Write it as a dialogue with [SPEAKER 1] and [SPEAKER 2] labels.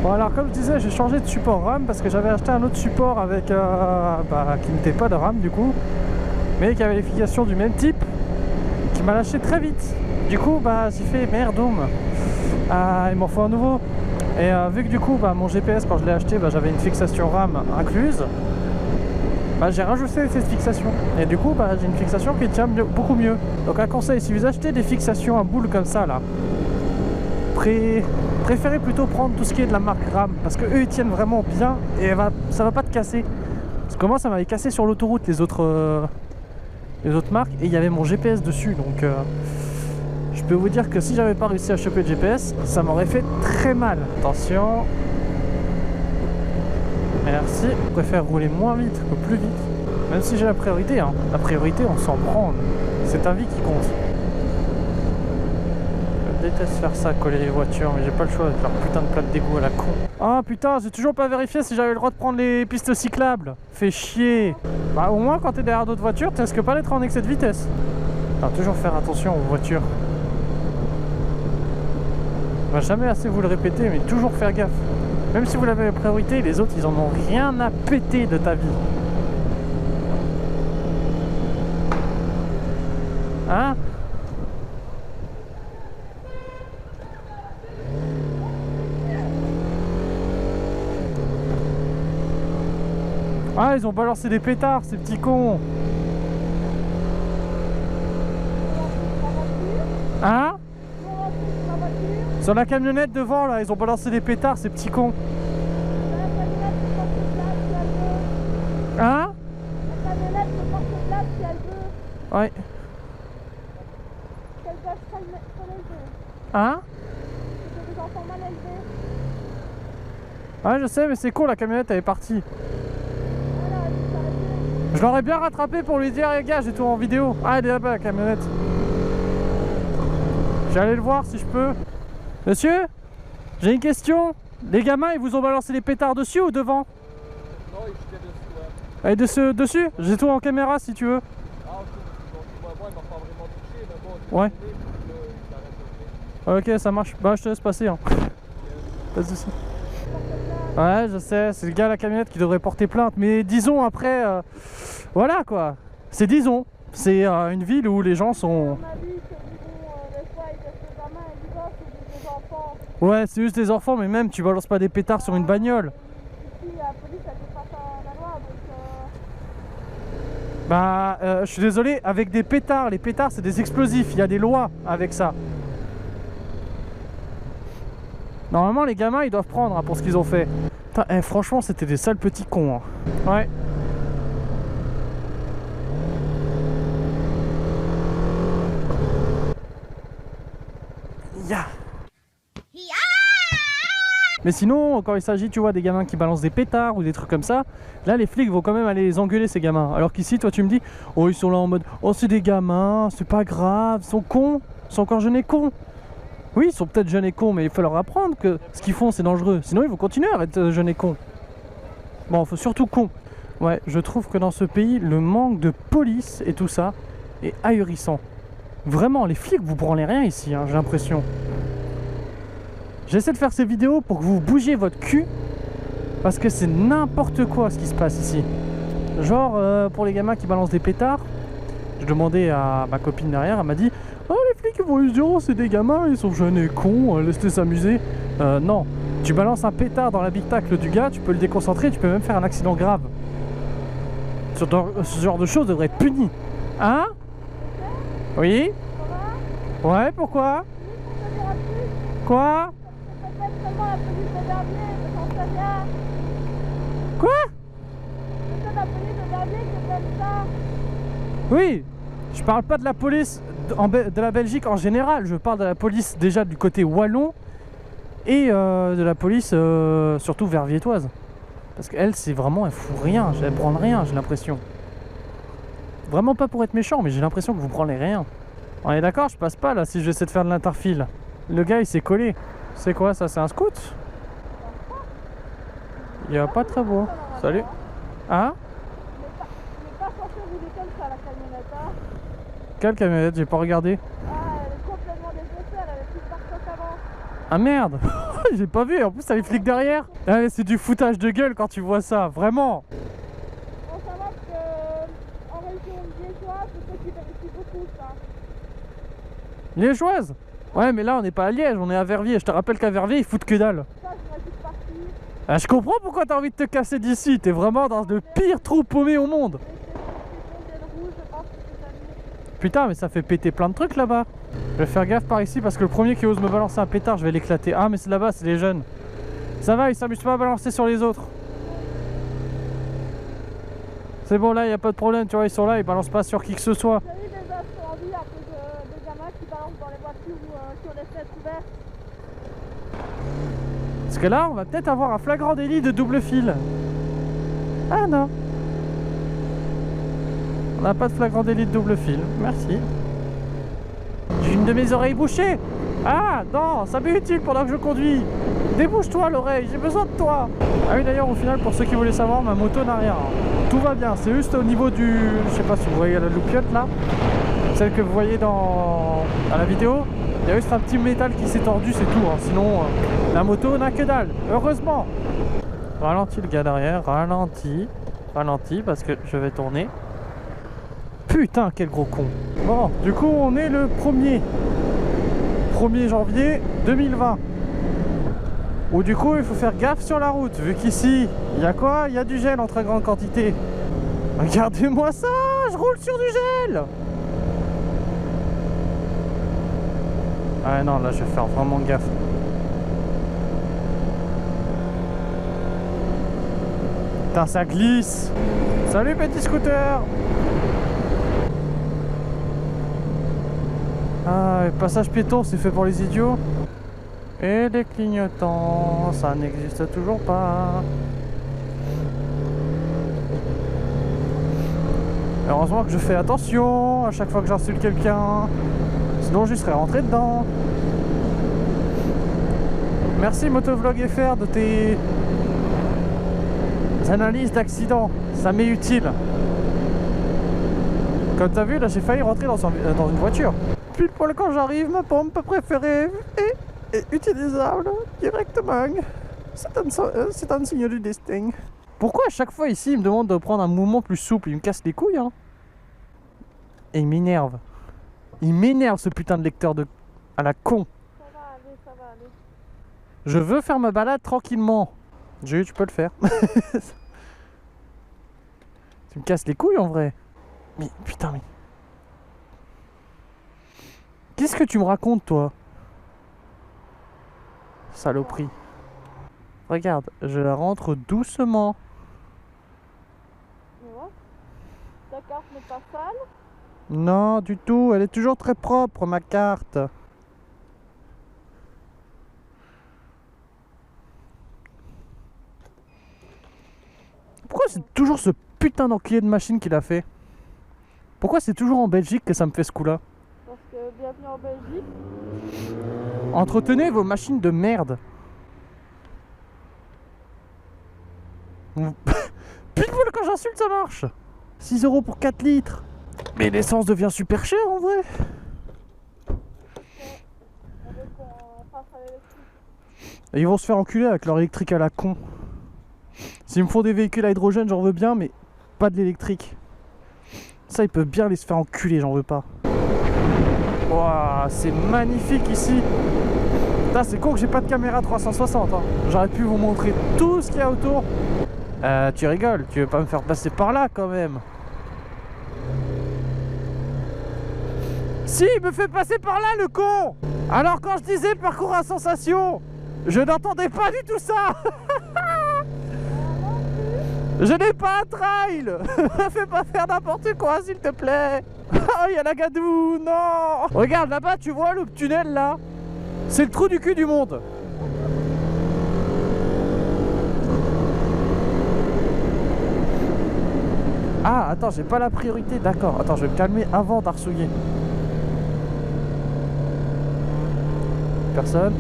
[SPEAKER 1] Bon alors comme je disais, j'ai changé de support RAM parce que j'avais acheté un autre support avec qui n'était pas de RAM du coup, mais qui avait les fixations du même type, qui m'a lâché très vite. Du coup j'ai fait merdoum, il m'en faut un nouveau. Et vu que du coup mon GPS quand je l'ai acheté j'avais une fixation RAM incluse, j'ai rajouté cette fixation. Et du coup j'ai une fixation qui tient beaucoup mieux. Donc un conseil, si vous achetez des fixations à boule comme ça là, préférez plutôt prendre tout ce qui est de la marque RAM, parce que eux ils tiennent vraiment bien et ça va pas te casser. Parce que moi ça m'avait cassé sur l'autoroute les autres marques, et il y avait mon GPS dessus, donc je peux vous dire que si j'avais pas réussi à choper le GPS, ça m'aurait fait très mal. Attention. Merci. Je préfère rouler moins vite que plus vite, même si j'ai la priorité, hein. La priorité on s'en branle, c'est ta vie qui compte. Je déteste faire ça, coller les voitures, mais j'ai pas le choix avec leur putain de plaque d'égout à la con. Ah putain, j'ai toujours pas vérifié si j'avais le droit de prendre les pistes cyclables. Fait chier. Au moins quand t'es derrière d'autres voitures, tu risques pas d'être en excès de vitesse. Alors toujours faire attention aux voitures. On va jamais assez vous le répéter, mais toujours faire gaffe. Même si vous l'avez la priorité, les autres ils en ont rien à péter de ta vie. Hein? Ah, ils ont balancé des pétards, ces petits cons. Hein? Sur la camionnette devant, là, ils ont balancé des pétards, ces petits cons. Hein?
[SPEAKER 2] La camionnette se porte place si elle veut.
[SPEAKER 1] Ouais.
[SPEAKER 2] Qu'elle doit se élever.
[SPEAKER 1] Hein?
[SPEAKER 2] C'est des enfants mal élevés.
[SPEAKER 1] Ouais, je sais, mais c'est con, la camionnette, elle est partie.
[SPEAKER 2] Voilà, elle s'est arrêtée.
[SPEAKER 1] Je l'aurais bien rattrapé pour lui dire, les gars, j'ai tout en vidéo. Ah, elle est là-bas, la camionnette. Je vais aller le voir si je peux. Monsieur, j'ai une question. Les gamins, ils vous ont balancé les pétards dessus ou devant?
[SPEAKER 3] Non, ils étaient dessus, ouais.
[SPEAKER 1] Et dessus? J'ai tout en caméra si tu veux.
[SPEAKER 3] Ah, ok, donc moi, il m'a pas vraiment touché, mais bon,
[SPEAKER 1] Ouais.
[SPEAKER 3] il s'arrête.
[SPEAKER 1] Ok, ça marche. Je te laisse passer. Hein. Pas de soucis. Ouais, je sais, c'est le gars à la camionnette qui devrait porter plainte. Mais disons après, voilà quoi. C'est disons. C'est une ville où les gens sont...
[SPEAKER 2] On m'a dit que des fois, ils laissent les gamins et ils gossent, c'est des enfants.
[SPEAKER 1] Ouais, c'est juste des enfants, mais même tu balances pas des pétards sur une bagnole.
[SPEAKER 2] Ici, la police, elle fait pas la loi, donc...
[SPEAKER 1] Je suis désolé, avec des pétards, les pétards c'est des explosifs, il y a des lois avec ça. Normalement les gamins ils doivent prendre pour ce qu'ils ont fait. Putain, franchement c'était des sales petits cons. Hein. Ouais. Yeah. Mais sinon, quand il s'agit, tu vois, des gamins qui balancent des pétards ou des trucs comme ça, là, les flics vont quand même aller les engueuler, ces gamins. Alors qu'ici, toi, tu me dis, oh, ils sont là en mode, oh, c'est des gamins, c'est pas grave, ils sont cons, ils sont encore jeunes et cons. Oui, ils sont peut-être jeunes et cons, mais il faut leur apprendre que ce qu'ils font, c'est dangereux. Sinon, ils vont continuer à être jeunes et cons. Bon, faut surtout cons. Ouais, je trouve que dans ce pays, le manque de police et tout ça est ahurissant. Vraiment, les flics, vous branlez rien ici, hein, j'ai l'impression. J'essaie de faire ces vidéos pour que vous bougiez votre cul, parce que c'est n'importe quoi ce qui se passe ici. Genre pour les gamins qui balancent des pétards, je demandais à ma copine derrière, elle m'a dit oh les flics ils vont lui dire oh c'est des gamins, ils sont jeunes et cons, laisse-les s'amuser. Non, tu balances un pétard dans l'habitacle du gars, tu peux le déconcentrer, tu peux même faire un accident grave. Ce genre de choses devrait être puni. Hein? Oui? Ouais, pourquoi? Quoi?
[SPEAKER 2] Peut-être seulement la police de Verviers, mais j'en sais rien.
[SPEAKER 1] Quoi?
[SPEAKER 2] C'est la police de Verviers qui fait ça.
[SPEAKER 1] Oui, je parle pas de la police de la Belgique en général, je parle de la police déjà du côté wallon et de la police surtout verviétoise. Parce qu'elle, c'est vraiment, elle fout rien, elle branle rien, j'ai l'impression. Vraiment pas pour être méchant, mais j'ai l'impression que vous branlez rien. On est d'accord, je passe pas là si j'essaie de faire de l'interfile. Le gars il s'est collé. C'est quoi ça? C'est un scout? Il y a pas très beau. Salut. Hein?
[SPEAKER 2] Il n'est pas censé rouler comme ça la camionnette, hein?
[SPEAKER 1] Quelle camionnette? J'ai pas regardé.
[SPEAKER 2] Ah, elle est complètement défoncée, elle avait plus de pare-choc avant.
[SPEAKER 1] Ah merde. J'ai pas vu, en plus t'as les flics derrière. Ah, mais c'est du foutage de gueule quand tu vois ça, vraiment.
[SPEAKER 2] On savoir qu'en région liégeoise, c'est ceux qui vérifient beaucoup ça.
[SPEAKER 1] Liégeoise? Ouais, mais là on n'est pas à Liège, on est à Verviers. Je te rappelle qu'à Verviers ils foutent que dalle.
[SPEAKER 2] Ça, j'aurais dû partir.
[SPEAKER 1] Ah, je comprends pourquoi t'as envie de te casser d'ici. T'es vraiment dans le pire trou paumé au monde.
[SPEAKER 2] Et c'est le rouge, je pense que c'est ça.
[SPEAKER 1] Putain, mais ça fait péter plein de trucs là-bas. Je vais faire gaffe par ici parce que le premier qui ose me balancer un pétard, je vais l'éclater. Ah, mais c'est là-bas, c'est les jeunes. Ça va, ils s'amusent pas à balancer sur les autres. C'est bon, là, y a pas de problème, tu vois, ils sont là, ils balancent pas sur qui que ce soit.
[SPEAKER 2] J'ai eu des incendies à cause de gamins qui balancent dans les voitures ou sur les fenêtres ouvertes.
[SPEAKER 1] Parce que là, on va peut-être avoir un flagrant délit de double fil. Ah non. On n'a pas de flagrant délit de double fil. Merci. J'ai une de mes oreilles bouchée. Ah non, ça m'est utile pendant que je conduis. Débouche-toi l'oreille, j'ai besoin de toi. Ah oui, d'ailleurs, au final, pour ceux qui voulaient savoir, ma moto n'a rien. Tout va bien, c'est juste au niveau du... Je sais pas si vous voyez la loupiote là. Celle que vous voyez à la vidéo. Il y a juste un petit métal qui s'est tordu, c'est tout. Hein. Sinon, la moto n'a que dalle. Heureusement. Ralentis le gars derrière, ralentis. Ralentis parce que je vais tourner. Putain, quel gros con. Bon, du coup, on est le 1er janvier 2020. Ou du coup, il faut faire gaffe sur la route. Vu qu'ici, il y a quoi? Il y a du gel en très grande quantité. Regardez-moi ça, je roule sur du gel. Ah non, là je vais faire vraiment gaffe. Putain, ça glisse. Salut petit scooter. Ah, le passage piéton c'est fait pour les idiots. Et les clignotants, ça n'existe toujours pas. Heureusement que je fais attention à chaque fois que j'insulte quelqu'un. Sinon je serais rentré dedans. Merci Motovlog FR de tes analyses d'accident. Ça m'est utile. Comme t'as vu, là j'ai failli rentrer dans une voiture. Pile poil quand j'arrive, ma pompe préférée est utilisable directement. C'est un signe du destin. Pourquoi à chaque fois ici il me demande de prendre un mouvement plus souple? Il me casse les couilles hein. Et il m'énerve. Il m'énerve ce putain de lecteur de... à la con.
[SPEAKER 2] Ça va aller, ça va aller.
[SPEAKER 1] Je veux faire ma balade tranquillement. Tu peux le faire. Tu me casses les couilles en vrai. Mais putain mais... Qu'est-ce que tu me racontes toi? Saloperie. Regarde, je la rentre doucement.
[SPEAKER 2] Tu vois? Ta carte n'est pas sale.
[SPEAKER 1] Non, du tout, elle est toujours très propre ma carte. Pourquoi c'est toujours ce putain d'enculé de machine qu'il a fait? Pourquoi c'est toujours en Belgique que ça me fait ce coup là?
[SPEAKER 2] Parce que bienvenue en Belgique.
[SPEAKER 1] Entretenez vos machines de merde. Pile poil quand j'insulte ça marche. 6 € pour 4 litres. Mais l'essence devient super chère en vrai.
[SPEAKER 2] On veut qu'on passe à l'électrique.
[SPEAKER 1] Et ils vont se faire enculer avec leur électrique à la con. S'ils me font des véhicules à hydrogène j'en veux bien mais pas de l'électrique. Ça ils peuvent bien les se faire enculer, j'en veux pas. Waouh, c'est magnifique ici. Putain, c'est con que j'ai pas de caméra 360 hein. J'aurais pu vous montrer tout ce qu'il y a autour. Tu rigoles, tu veux pas me faire passer par là quand même? Si, il me fait passer par là le con. Alors quand je disais parcours à sensation, je n'entendais pas du tout ça. Je n'ai pas un trail. Fais pas faire n'importe quoi s'il te plaît. Oh, il y a la gadoue, non. Regarde là-bas, tu vois le tunnel là? C'est le trou du cul du monde. Ah, attends, j'ai pas la priorité, d'accord. Attends, je vais me calmer avant d'arsouiller. Personne.